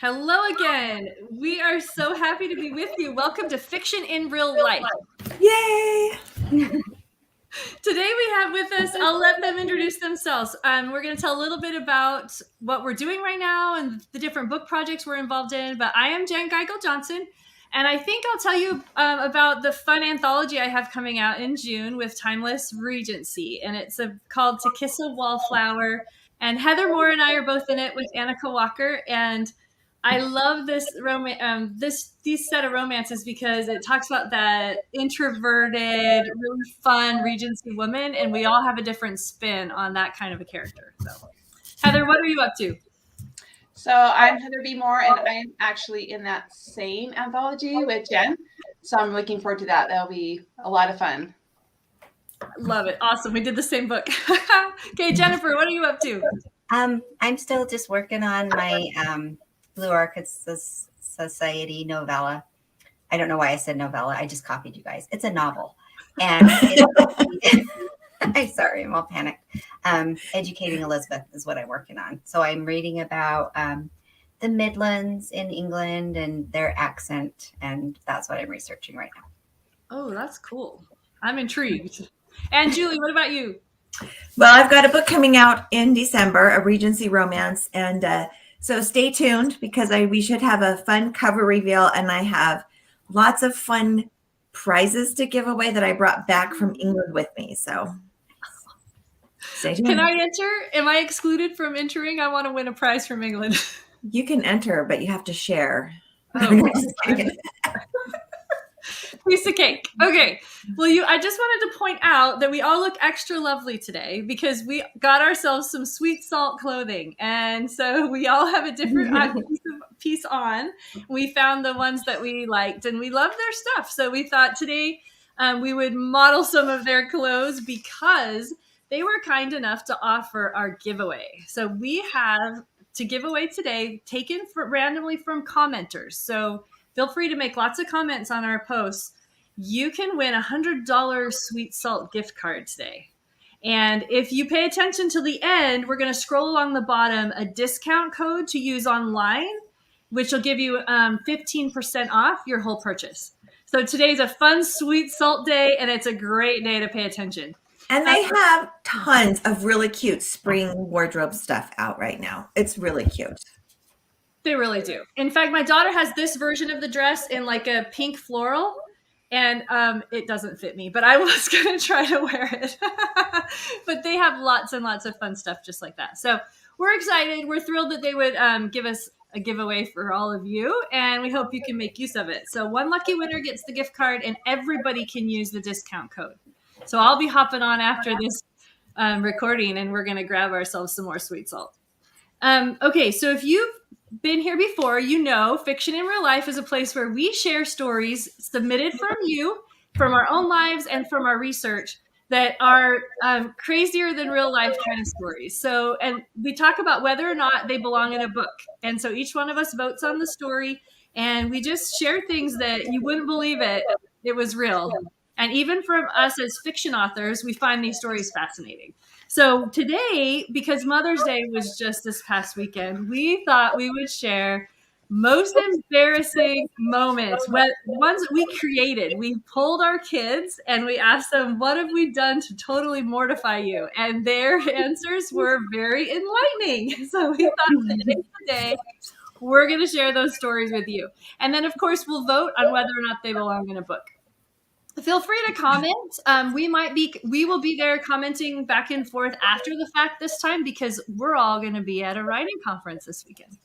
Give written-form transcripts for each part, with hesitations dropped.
Hello again. We are so happy to be with you. Welcome to Fiction in Real Life. Yay! Today we have with us, I'll let them introduce themselves. We're going to tell a little bit about what we're doing right now and the different book projects we're involved in. But I am Geigle Johnson, and I think I'll tell you about the fun anthology I have coming out in June with Timeless Regency, and it's called To Kiss a Wallflower. And Heather Moore and I are both in it with Annika Walker, and I love this these set of romances because it talks about that introverted, really fun Regency woman, and we all have a different spin on that kind of a character. So, Heather, what are you up to? So I'm Heather B. Moore, and I am actually in that same anthology with Jen. So I'm looking forward to that. That'll be a lot of fun. Love it. Awesome. We did the same book. Okay, Jennifer, what are you up to? I'm still just working on my Blue Orchid Society novella. I don't know why I said novella. I just copied you guys. It's a novel. And I'm sorry, I'm all panicked. Educating Elizabeth is what I'm working on. So I'm reading about the Midlands in England and their accent. And that's what I'm researching right now. Oh, that's cool. I'm intrigued. And Julie, what about you? Well, I've got a book coming out in December, a Regency romance. And so stay tuned because we should have a fun cover reveal. And I have lots of fun prizes to give away that I brought back from England with me. So stay tuned. Can I enter? Am I excluded from entering? I want to win a prize from England. You can enter, but you have to share. Oh, piece of cake. Okay. Well, I just wanted to point out that we all look extra lovely today because we got ourselves some sweet salt clothing. And so we all have a different piece on. We found the ones that we liked and we love their stuff. So we thought today we would model some of their clothes because they were kind enough to offer our giveaway. So we have to give away today taken randomly from commenters. So feel free to make lots of comments on our posts. You can win a $100 Sweet Salt gift card today. And if you pay attention to the end, we're going to scroll along the bottom a discount code to use online, which will give you 15% off your whole purchase. So today's a fun Sweet Salt day, and it's a great day to pay attention. And they have tons of really cute spring wardrobe stuff out right now. It's really cute. They really do. In fact, my daughter has this version of the dress in like a pink floral, and it doesn't fit me, but I was going to try to wear it. But they have lots and lots of fun stuff just like that. So we're excited. We're thrilled that they would give us a giveaway for all of you, and we hope you can make use of it. So one lucky winner gets the gift card, and everybody can use the discount code. So I'll be hopping on after this recording, and we're going to grab ourselves some more sweet salt. Okay, so if you've been here before, you know Fiction in Real Life is a place where we share stories submitted from you, from our own lives, and from our research that are crazier than real life kind of stories. So, and we talk about whether or not they belong in a book. And so each one of us votes on the story, and we just share things that you wouldn't believe it was real. And even from us as fiction authors, we find these stories fascinating. So today, because Mother's Day was just this past weekend, we thought we would share most embarrassing moments, ones that we created. We pulled our kids and we asked them, what have we done to totally mortify you? And their answers were very enlightening. So we thought today we're going to share those stories with you. And then, of course, we'll vote on whether or not they belong in a book. Feel free to comment. We will be there commenting back and forth after the fact this time because we're all going to be at a writing conference this weekend.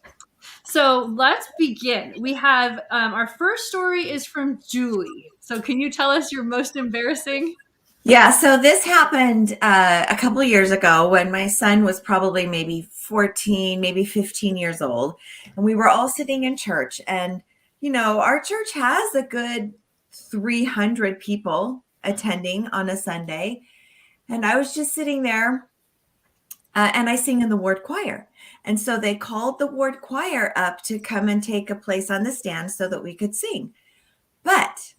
So let's begin. We have our first story is from Julie. So can you tell us your most embarrassing? Yeah, so this happened a couple of years ago when my son was probably maybe 14, maybe 15 years old. And we were all sitting in church. And, you know, our church has a good 300 people attending on a Sunday. And I was just sitting there and I sing in the ward choir. And so they called the ward choir up to come and take a place on the stand so that we could sing. But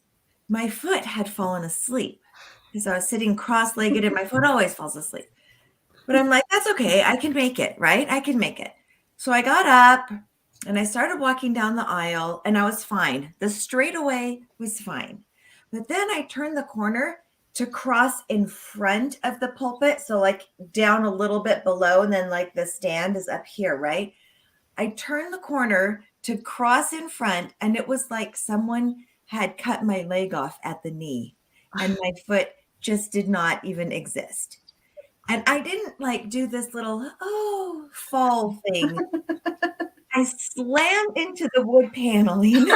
my foot had fallen asleep because I was sitting cross-legged and my foot always falls asleep. But I'm like, that's okay. I can make it, right? I can make it. So I got up And I started walking down the aisle and I was fine. The straightaway was fine. But then I turned the corner to cross in front of the pulpit. So like down a little bit below, and then like the stand is up here, right? I turned the corner to cross in front, and it was like someone had cut my leg off at the knee and my foot just did not even exist. And I didn't like do this little, fall thing. I slammed into the wood paneling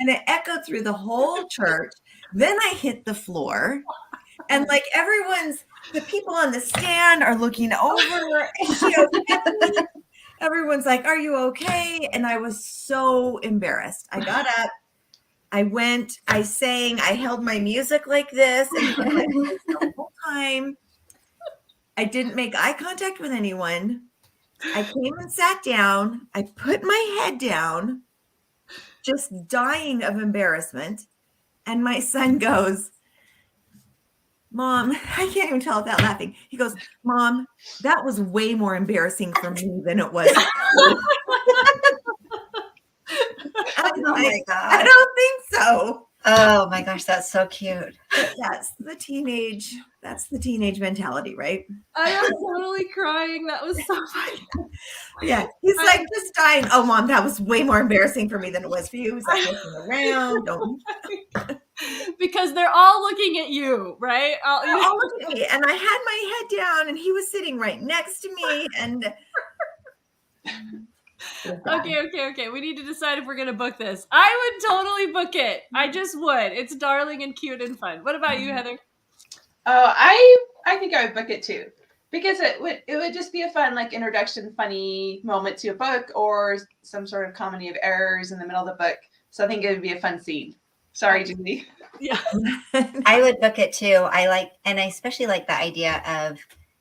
and it echoed through the whole church. Then I hit the floor, and like the people on the stand are looking over. Is she okay? Everyone's like, are you okay? And I was so embarrassed. I got up, I went, I sang, I held my music like this and the whole time. I didn't make eye contact with anyone. I came and sat down. I put my head down, just dying of embarrassment. And my son goes, Mom, I can't even tell without laughing. He goes, Mom, that was way more embarrassing for me than it was. Oh my God. I don't think so. Oh my gosh, that's so cute. That's the teenage mentality, right? I am totally crying. That was so funny. Yeah. He's like just dying. Oh, Mom, that was way more embarrassing for me than it was for you. He's like looking around. Because they're all looking at you, right? They're all looking at me. And I had my head down and he was sitting right next to me. And Okay. We need to decide if we're going to book this. I would totally book it. I just would. It's darling and cute and fun. What about you, Heather? Oh, I think I would book it too, because it would just be a fun like introduction, funny moment to a book or some sort of comedy of errors in the middle of the book. So I think it would be a fun scene. Sorry, Julie. Yeah. I would book it too. I especially like the idea of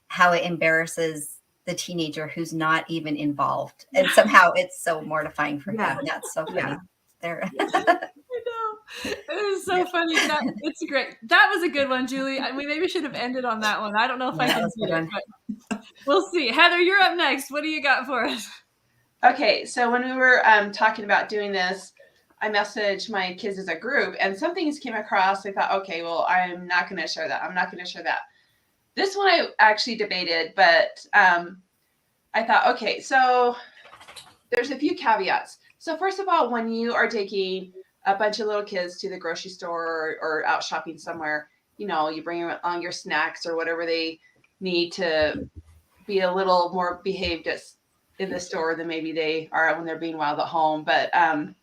how it embarrasses the teenager who's not even involved, and somehow it's so mortifying for him. That's so funny. Yeah. There. I know. It is so funny. It's great. That was a good one, Julie. We maybe should have ended on that one. I don't know if I can do it, but we'll see. Heather, you're up next. What do you got for us? Okay, so when we were talking about doing this, I messaged my kids as a group, and some things came across. I thought, okay, well, I'm not going to share that. I'm not going to share that. This one I actually debated, but I thought, okay, so there's a few caveats. So first of all, when you are taking a bunch of little kids to the grocery store or out shopping somewhere, you bring along your snacks or whatever they need to be a little more behaved in the store than maybe they are when they're being wild at home. But I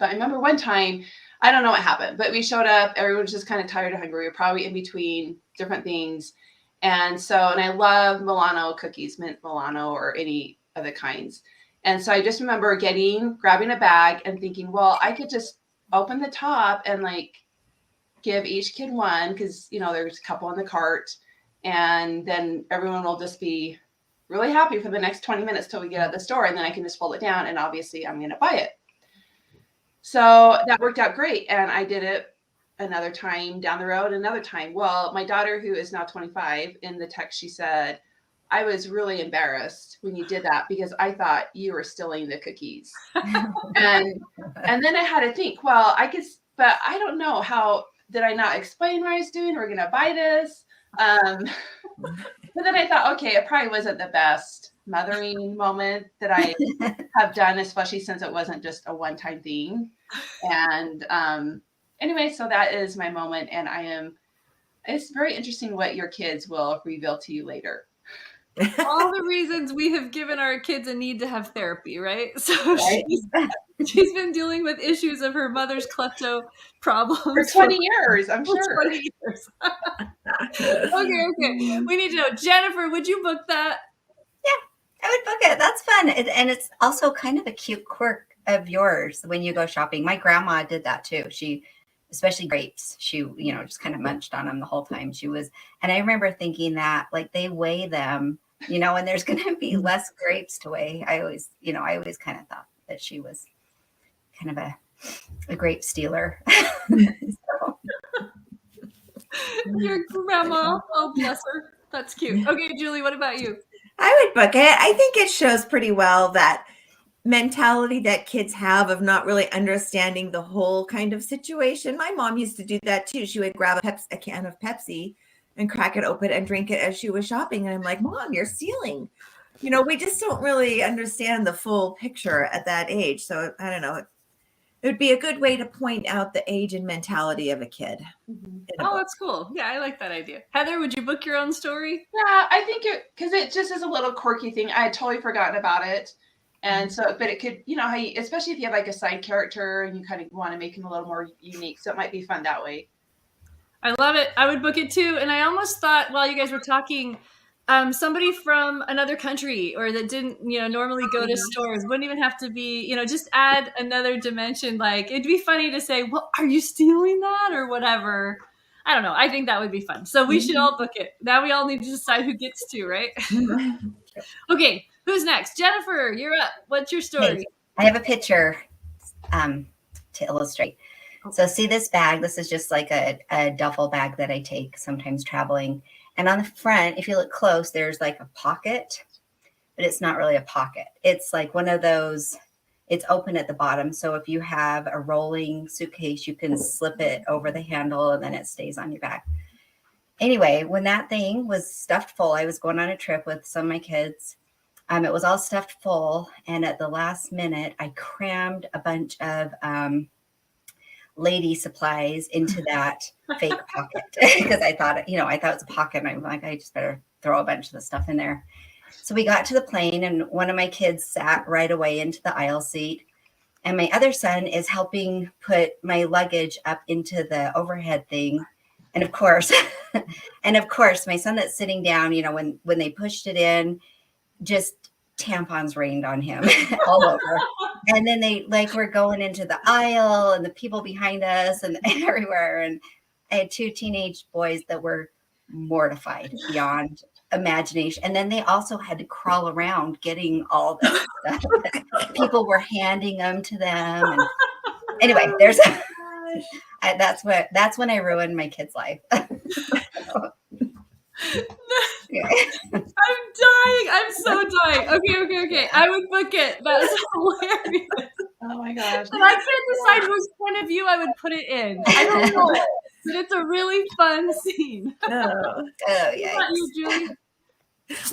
remember one time, I don't know what happened, but we showed up, everyone was just kind of tired and hungry. We were probably in between different things. And I love Milano cookies, mint Milano or any of the kinds. And so I just remember grabbing a bag and thinking, well, I could just open the top and like give each kid one, because, there's a couple in the cart, and then everyone will just be really happy for the next 20 minutes till we get out of the store. And then I can just fold it down and obviously I'm going to buy it. So that worked out great. And I did it another time down the road, another time. Well, my daughter, who is now 25, in the text, she said, I was really embarrassed when you did that because I thought you were stealing the cookies. and then I had to think, well, but I don't know, how did I not explain what I was doing? We're going to buy this. But then I thought, okay, it probably wasn't the best mothering moment that I have done, especially since it wasn't just a one-time thing. And anyway, so that is my moment. And it's very interesting what your kids will reveal to you later. All the reasons we have given our kids a need to have therapy, right? So right? She's been dealing with issues of her mother's klepto problems for 20 years, I'm sure. 20 years. Okay. We need to know. Jennifer, would you book that? Yeah, I would book it. That's fun. And it's also kind of a cute quirk of yours when you go shopping. My grandma did that too. Especially grapes. She, just kind of munched on them the whole time. And I remember thinking that like they weigh them, and there's going to be less grapes to weigh. I always kind of thought that she was kind of a grape stealer. So. Your grandma, oh bless her. That's cute. Okay, Julie, what about you? I would book it. I think it shows pretty well that mentality that kids have of not really understanding the whole kind of situation. My mom used to do that too. She would grab a can of Pepsi and crack it open and drink it as she was shopping. And I'm like, Mom, you're stealing. We just don't really understand the full picture at that age. So I don't know. It would be a good way to point out the age and mentality of a kid. Oh, that's cool. Yeah, I like that idea. Heather, would you book your own story? Yeah, I think because it just is a little quirky thing. I had totally forgotten about it. And so, but it could, how you, especially if you have like a side character and you kind of want to make him a little more unique. So it might be fun that way. I love it. I would book it too. And I almost thought while you guys were talking, somebody from another country or that didn't, normally go to stores wouldn't even have to be, just add another dimension. Like it'd be funny to say, well, are you stealing that or whatever? I don't know. I think that would be fun. So we should all book it. Now we all need to decide who gets to, right? Okay. Who's next? Jennifer, you're up. What's your story? Hey, I have a picture to illustrate. So see this bag? This is just like a duffel bag that I take sometimes traveling. And on the front, if you look close, there's like a pocket, but it's not really a pocket. It's like one of those, it's open at the bottom. So if you have a rolling suitcase, you can slip it over the handle and then it stays on your back. Anyway, when that thing was stuffed full, I was going on a trip with some of my kids. It was all stuffed full. And at the last minute, I crammed a bunch of lady supplies into that fake pocket because I thought it was a pocket. And I'm like, I just better throw a bunch of the stuff in there. So we got to the plane and one of my kids sat right away into the aisle seat. And my other son is helping put my luggage up into the overhead thing. And of course, my son that's sitting down, when they pushed it in, just tampons rained on him all over. And then they were going into the aisle and the people behind us and everywhere. And I had two teenage boys that were mortified beyond imagination. And then they also had to crawl around getting all this stuff. People were handing them to them. And anyway, that's when I ruined my kid's life. I'm dying. I'm so dying. Okay. I would book it. That's hilarious. Oh my gosh. And I can't decide whose point of view I would put it in. I don't know. But it's a really fun scene. Oh yeah. You, Julie?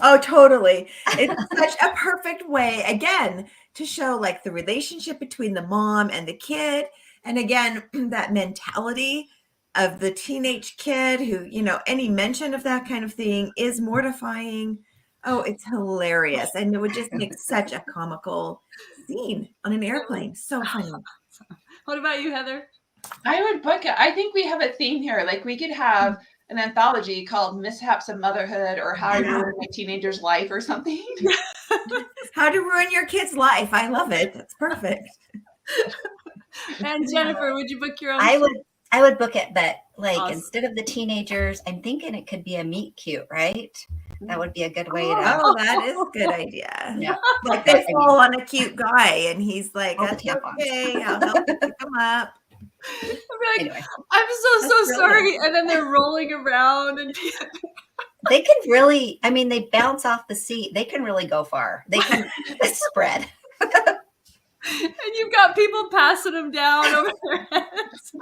Oh, totally. It's such a perfect way, again, to show like the relationship between the mom and the kid. And again, that mentality of the teenage kid who, any mention of that kind of thing is mortifying. Oh, it's hilarious. And it would just make such a comical scene on an airplane. So funny. What about you, Heather? I would book it. I think we have a theme here. Like we could have an anthology called Mishaps of Motherhood or How to Ruin My Teenager's Life or something. How to Ruin Your Kid's Life. I love it. That's perfect. And Jennifer, would you book your own? I would book it, but awesome. Instead of the teenagers, I'm thinking it could be a meet cute, right? That would be a good way to. Oh, that is a good idea. Yeah. Like they fall on a cute guy and he's like, that's okay, I'll help you pick him up. Anyway, I'm so sorry. And then they're rolling around and they can really, they bounce off the seat. They can really go far. They can spread. And you've got people passing them down over their heads.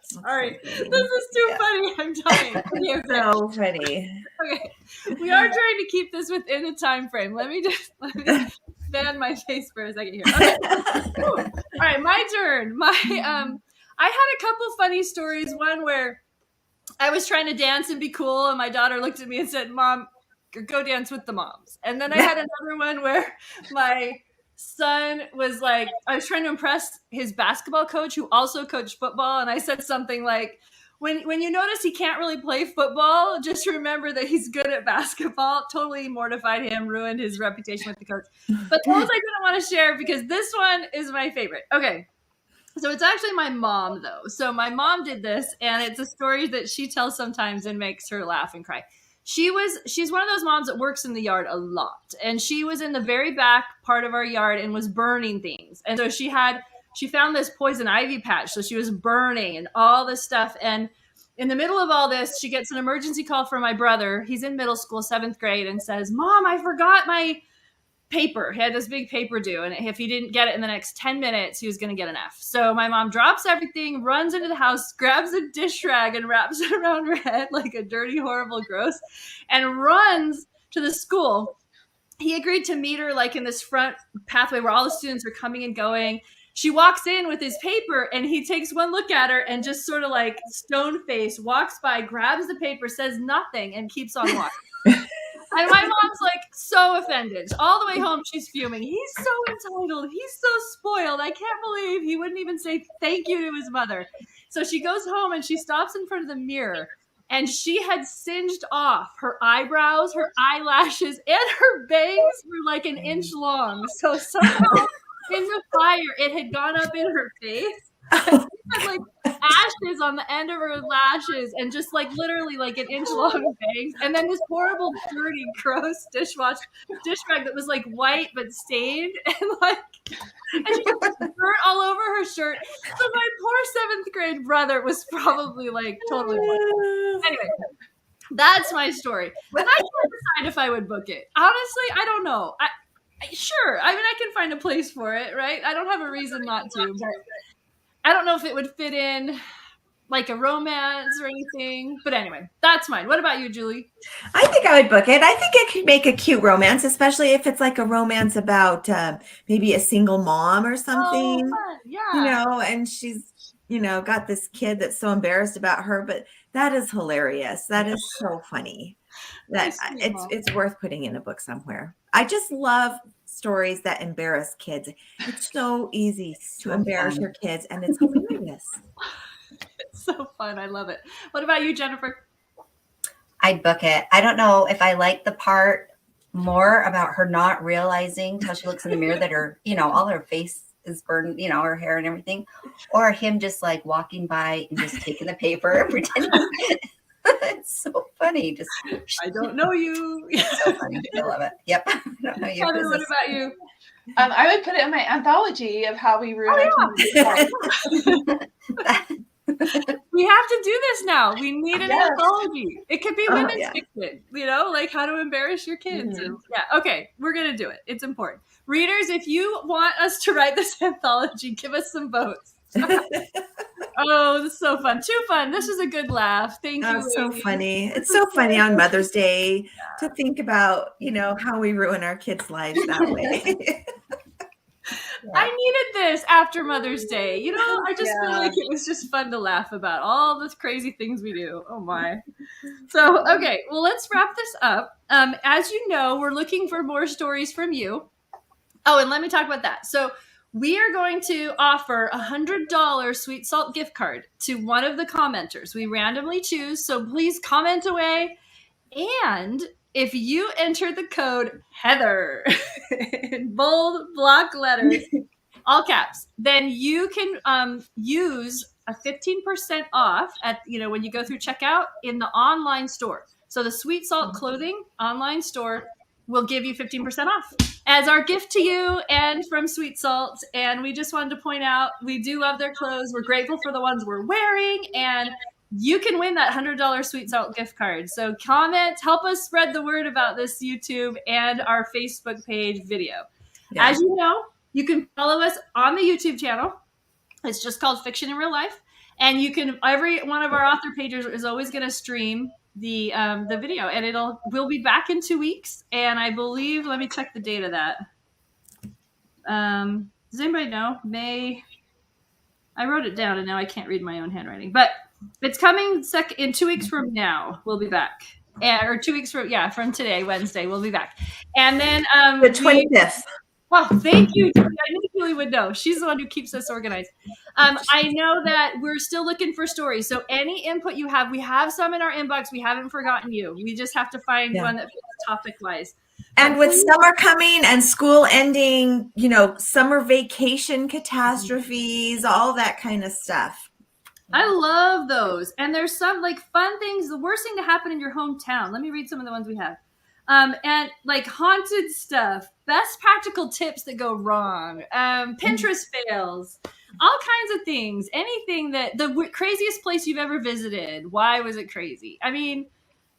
Sorry. This is too funny. I'm dying. Okay. So funny. Okay. We are trying to keep this within a time frame. Let me fan my face for a second here. Okay. All right, my turn. I had a couple funny stories. One where I was trying to dance and be cool, and my daughter looked at me and said, "Mom, go dance with the moms." And then I had another one where my son was like, I was trying to impress his basketball coach who also coached football. And I said something like, when you notice he can't really play football, just remember that he's good at basketball. Totally mortified him, ruined his reputation with the coach. But those I didn't want to share because this one is my favorite. Okay. So it's actually my mom though. So my mom did this and it's a story that she tells sometimes and makes her laugh and cry. She's one of those moms that works in the yard a lot. And she was in the very back part of our yard and was burning things. And so she found this poison ivy patch. So she was burning and all this stuff. And in the middle of all this, she gets an emergency call from my brother. He's in middle school, 7th grade, and says, "Mom, I forgot my paper. He had this big paper due, and if he didn't get it in the next 10 minutes, he was going to get an F. So my mom drops everything, runs into the house, grabs a dish rag and wraps it around her head like a dirty, horrible, gross, and runs to the school. He agreed to meet her like in this front pathway where all the students are coming and going. She walks in with his paper, and he takes one look at her and just sort of like stone face walks by, grabs the paper, says nothing, and keeps on walking. And my mom's like so offended. All the way home, she's fuming. He's so entitled. He's so spoiled. I can't believe he wouldn't even say thank you to his mother. So she goes home and she stops in front of the mirror, and she had singed off her eyebrows, her eyelashes, and her bangs were like an inch long. So somehow in the fire, it had gone up in her face. And she had like ashes on the end of her lashes and just like literally like an inch long bangs, and then this horrible dirty gross dish rag that was like white but stained, and she just dirt all over her shirt. So my poor 7th grade brother was probably like totally bloody. Anyway, that's my story. And I can't decide if I would book it. Honestly, I don't know. Sure, I mean, I can find a place for it, right? I don't have a reason not to, but I don't know if it would fit in like a romance or anything. But anyway, that's mine. What about you, Julie? I think I would book it. I think it could make a cute romance, especially if it's like a romance about maybe a single mom or something. Oh, yeah. And she's, got this kid that's so embarrassed about her, but that is hilarious. That is so funny. That it's worth putting in a book somewhere. I just love stories that embarrass kids. It's so easy to embarrass your kids, and it's hilarious. It's so fun. I love it. What about you, Jennifer? I'd book it. I don't know if I like the part more about her not realizing till she looks in the mirror that her, all her face is burned, her hair and everything, or him just like walking by and just taking the paper and pretending. It's so funny. Just I don't know you. It's so funny. I love it. Yep. I don't know you. Heather, what about you? I would put it in my anthology of how we ruin our community. We have to do this now. We need an anthology. It could be women's fiction, like how to embarrass your kids. Mm-hmm. Yeah, okay, we're going to do it. It's important. Readers, if you want us to write this anthology, give us some votes. Oh, this is so fun. Too fun. This was a good laugh. Thank you. It's so funny. It's so funny on Mother's Day to think about, how we ruin our kids' lives that way. I needed this after Mother's Day. I just feel like it was just fun to laugh about all the crazy things we do. Oh my. So, okay, well, let's wrap this up. As you know, we're looking for more stories from you. Oh, and let me talk about that. So we are going to offer a $100 Sweet Salt gift card to one of the commenters. We randomly choose, so please comment away. And if you enter the code Heather in bold block letters, all caps, then you can use a 15% off at when you go through checkout in the online store. So the Sweet Salt Clothing online store will give you 15% off as our gift to you and from Sweet Salt. And we just wanted to point out, we do love their clothes. We're grateful for the ones we're wearing, and you can win that $100 Sweet Salt gift card. So comment, help us spread the word about this YouTube and our Facebook page video. Yeah. As you know, you can follow us on the YouTube channel. It's just called Fiction in Real Life. And you can, every one of our author pages is always going to stream the video, and we'll be back in 2 weeks. And I believe, let me check the date of that. Does anybody know? May, I wrote it down and now I can't read my own handwriting, but it's coming in 2 weeks from now. We'll be back. Or 2 weeks from today, Wednesday, we'll be back. And then the 25th. Well, thank you. I knew Julie would know. She's the one who keeps us organized. I know that we're still looking for stories. So any input you have, we have some in our inbox. We haven't forgotten you. We just have to find one that fits topic-wise. And with summer coming and school ending, summer vacation catastrophes, all that kind of stuff. I love those. And there's some like fun things. The worst thing to happen in your hometown. Let me read some of the ones we have. And like haunted stuff, best practical tips that go wrong, Pinterest fails, all kinds of things, anything that the craziest place you've ever visited. Why was it crazy? I mean,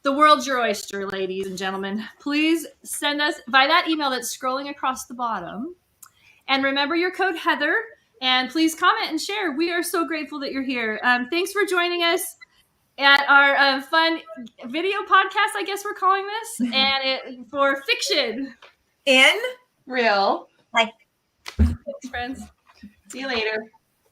The world's your oyster, ladies and gentlemen. Please send us by that email that's scrolling across the bottom. And remember your code Heather. And please comment and share. We are so grateful that you're here. Thanks for joining us at our fun video podcast, I guess we're calling this, and for fiction. In Real. Like, Thanks, friends. See you later.